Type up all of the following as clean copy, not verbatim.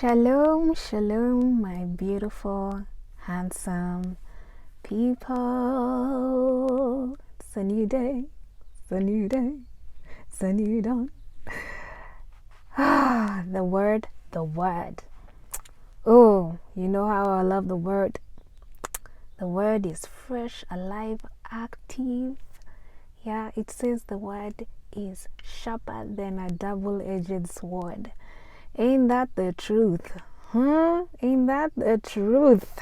Shalom, shalom, my beautiful, handsome people. It's a new day, it's a new day, it's a new dawn. The word. Oh, you know how I love the word. The word is fresh, alive, active. Yeah, it says the word is sharper than a double-edged sword. Ain't that the truth? Ain't that the truth?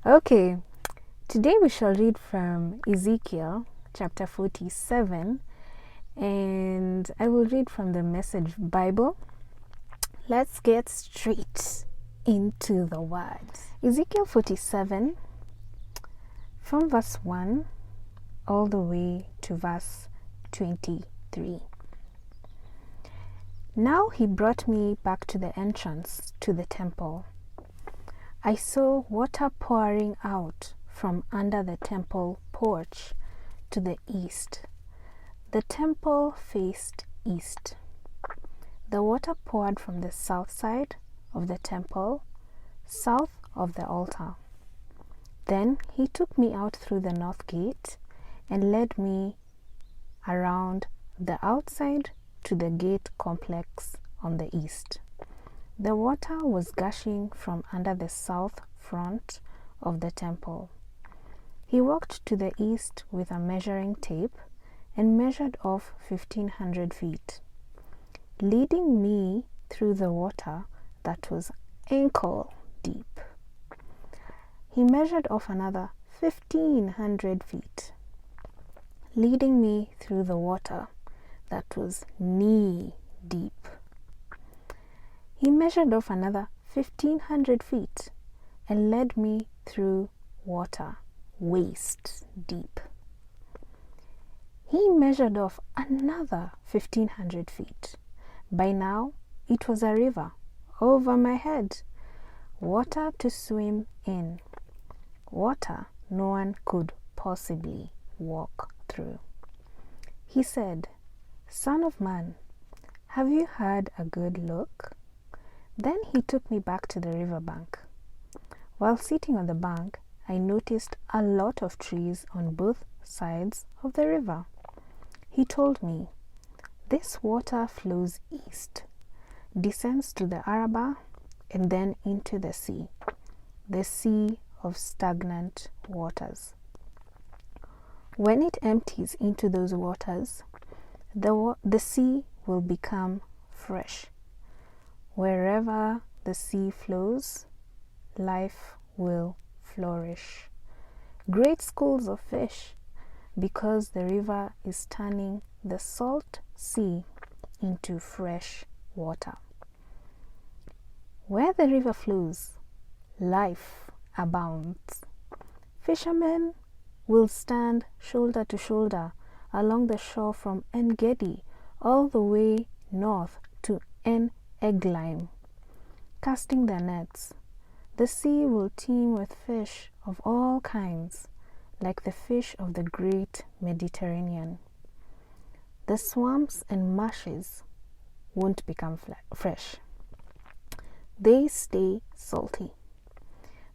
Okay, today we shall read from Ezekiel chapter 47, and I will read from the Message Bible. Let's get straight into the words. Ezekiel 47 from verse 1 all the way to verse 23. Now he brought me back to the entrance to the temple. I saw water pouring out from under the temple porch to the east. The temple faced east. The water poured from the south side of the temple, south of the altar. Then he took me out through the north gate and led me around the outside to the gate complex on the east. The water was gushing from under the south front of the temple. He walked to the east with a measuring tape and measured off 1,500 feet, leading me through the water that was ankle deep. He measured off another 1,500 feet, leading me through the water that was knee deep. He measured off another 1,500 feet and led me through water waist deep. He measured off another 1,500 feet. By now, it was a river over my head, water to swim in, water no one could possibly walk through. He said, "Son of man, have you had a good look?" Then he took me back to the river bank. While sitting on the bank, I noticed a lot of trees on both sides of the river. He told me, "This water flows east, descends to the Araba, and then into the sea of stagnant waters. When it empties into those waters, the sea will become fresh. Wherever the sea flows, life will flourish. Great schools of fish, because the river is turning the salt sea into fresh water. Where the river flows, life abounds. Fishermen will stand shoulder to shoulder along the shore from En-Gedi all the way north to En-Eglaim, casting their nets. The sea will teem with fish of all kinds, like the fish of the great Mediterranean. The swamps and marshes won't become fresh. They stay salty.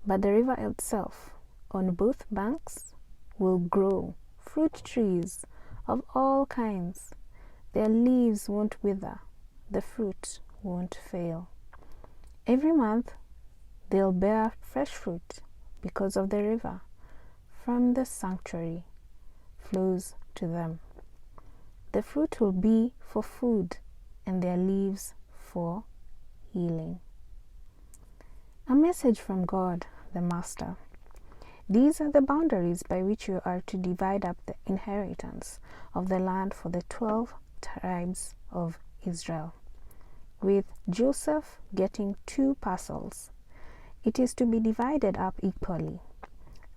But the river itself, on both banks, will grow fruit trees of all kinds. Their leaves won't wither, the fruit won't fail. Every month they'll bear fresh fruit because of the river from the sanctuary flows to them. The fruit will be for food and their leaves for healing." A message from God, the Master. These are the boundaries by which you are to divide up the inheritance of the land for the 12 tribes of Israel, with Joseph getting 2 parcels. It is to be divided up equally.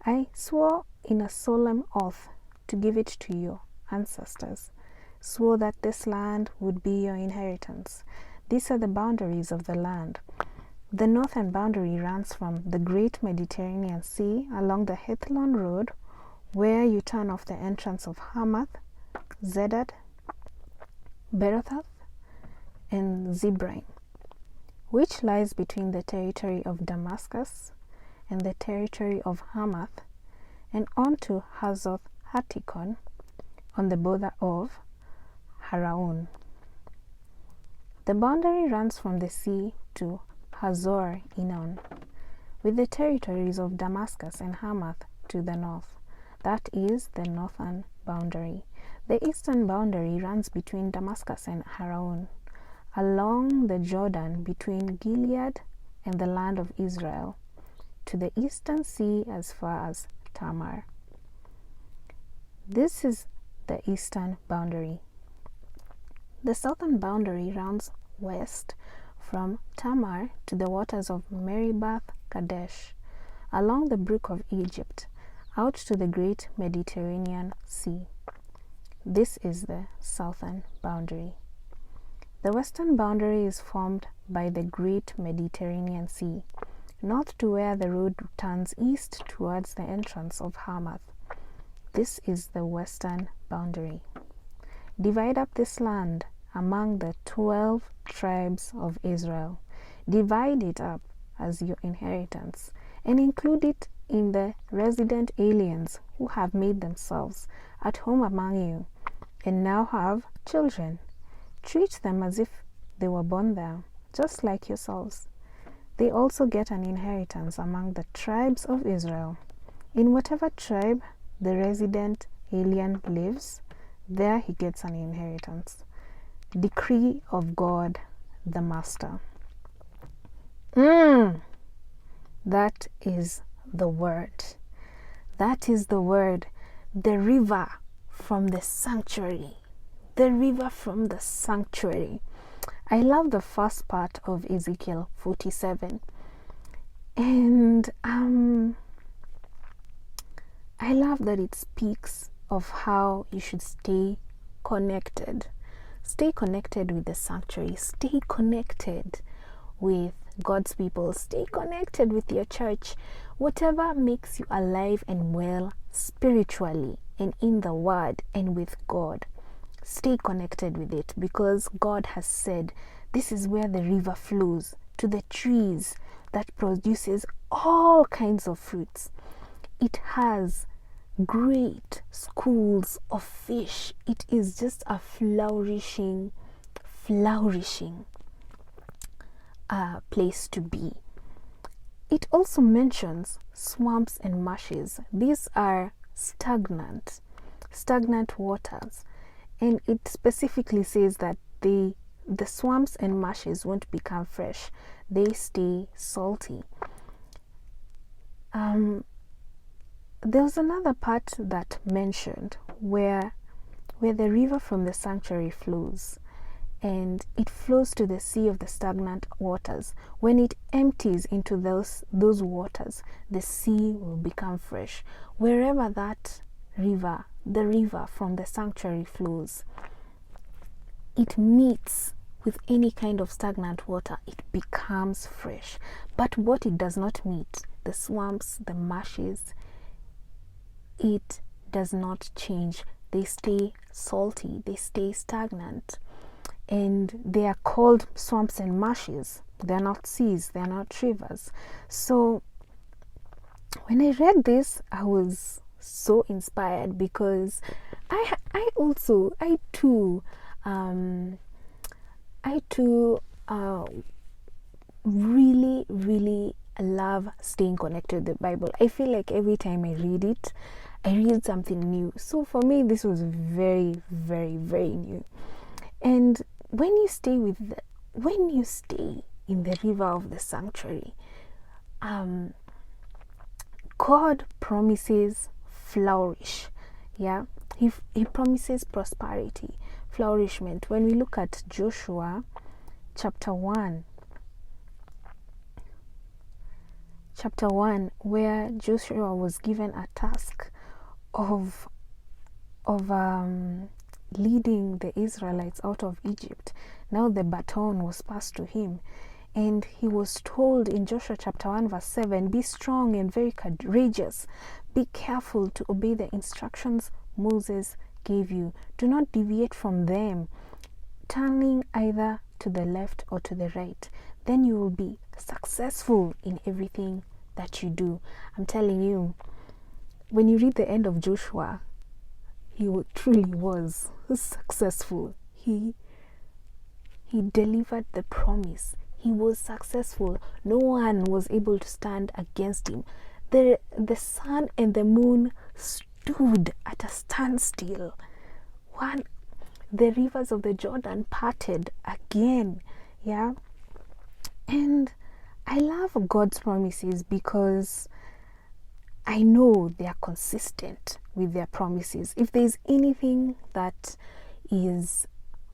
I swore in a solemn oath to give it to your ancestors, swore that this land would be your inheritance. These are the boundaries of the land. The northern boundary runs from the great Mediterranean Sea along the Hethlon Road, where you turn off the entrance of Hamath, Zedad, Berothah, and Zibraim, which lies between the territory of Damascus and the territory of Hamath, and on to Hazoth Hatikon on the border of Haraon. The boundary runs from the sea to Hazor Enon, with the territories of Damascus and Hamath to the north. That is the northern boundary. The eastern boundary runs between Damascus and Haraon, along the Jordan between Gilead and the land of Israel, to the eastern sea as far as Tamar. This is the eastern boundary. The southern boundary runs west from Tamar to the waters of Meribah Kadesh, along the brook of Egypt, out to the great Mediterranean Sea. This is the southern boundary. The western boundary is formed by the great Mediterranean Sea, north to where the road turns east towards the entrance of Hamath. This is the western boundary. Divide up this land among the 12 tribes of Israel. Divide it up as your inheritance, and include it in the resident aliens who have made themselves at home among you, and now have children. Treat them as if they were born there, just like yourselves. They also get an inheritance among the tribes of Israel. In whatever tribe the resident alien lives, there he gets an inheritance. Decree of God the Master. That is the word. That is the word. The river from the sanctuary. The river from the sanctuary. I love the first part of Ezekiel 47. And I love that it speaks of how you should stay connected. Stay connected with the sanctuary. Stay connected with God's people. Stay connected with your church. Whatever makes you alive and well spiritually and in the Word and with God, stay connected with it, because God has said this is where the river flows to the trees that produces all kinds of fruits. It has great schools of fish. It is just a flourishing place to be. It also mentions swamps and marshes. These are stagnant waters, and it specifically says that the swamps and marshes won't become fresh. They stay salty. There was another part that mentioned where the river from the sanctuary flows, and it flows to the sea of the stagnant waters. When it empties into those waters, the sea will become fresh. Wherever that river, the river from the sanctuary flows, it meets with any kind of stagnant water, it becomes fresh. But what it does not meet, the swamps, the marshes, it does not change. They stay salty, they stay stagnant, and they are called swamps and marshes. They're not seas, they're not rivers. So when I read this, I was so inspired, because I too really love staying connected to the Bible. I feel like every time I read it, I read something new. So for me, this was very, very, very new. And when you stay in the river of the sanctuary, God promises flourish. Yeah, he promises prosperity, flourishment. When we look at Joshua chapter 1, where Joshua was given a task of leading the Israelites out of Egypt. Now the baton was passed to him, and he was told in Joshua chapter 1 verse 7, be strong and very courageous, be careful to obey the instructions Moses gave you, do not deviate from them, turning either to the left or to the right, then you will be successful in everything that you do. I'm telling you, when you read the end of Joshua, he truly was successful. He delivered the promise. He was successful. No one was able to stand against him. The sun and the moon stood at a standstill. The rivers of the Jordan parted again. Yeah. And I love God's promises because I know they are consistent with their promises. If there's anything that is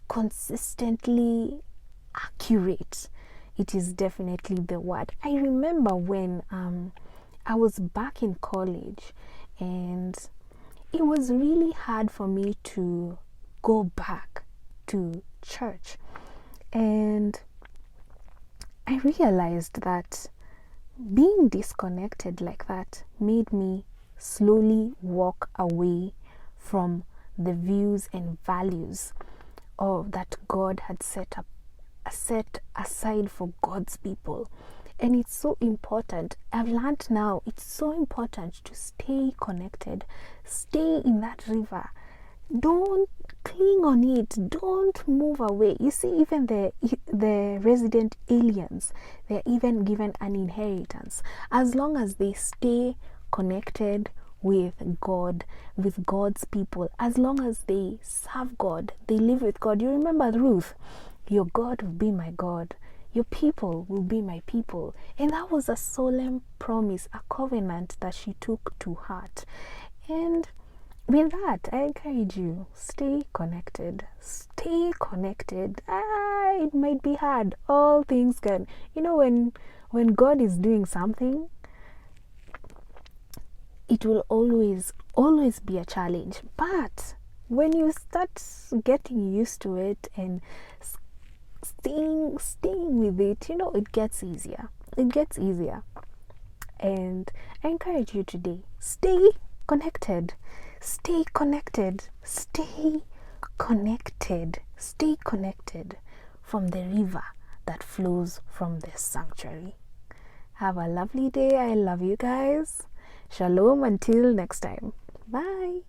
consistently accurate, it is definitely the word. I remember when I was back in college, and it was really hard for me to go back to church, and I realized that being disconnected like that made me slowly walk away from the views and values that God had set aside for God's people. And it's so important. I've learned now, it's so important to stay connected. Stay in that river. Don't cling on it. Don't move away. You see, even the resident aliens, they're even given an inheritance as long as they stay connected with God, with God's people. As long as they serve God, they live with God. You remember Ruth? Your God will be my God. Your people will be my people. And that was a solemn promise, a covenant that she took to heart. And with that, I encourage you, stay connected. Stay connected. It might be hard. All things can. You know, when God is doing something, it will always be a challenge. But when you start getting used to it and staying with it, you know, it gets easier. It gets easier. And I encourage you today, stay connected. Stay connected. Stay connected. Stay connected from the river that flows from the sanctuary. Have a lovely day. I love you guys. Shalom until next time. Bye.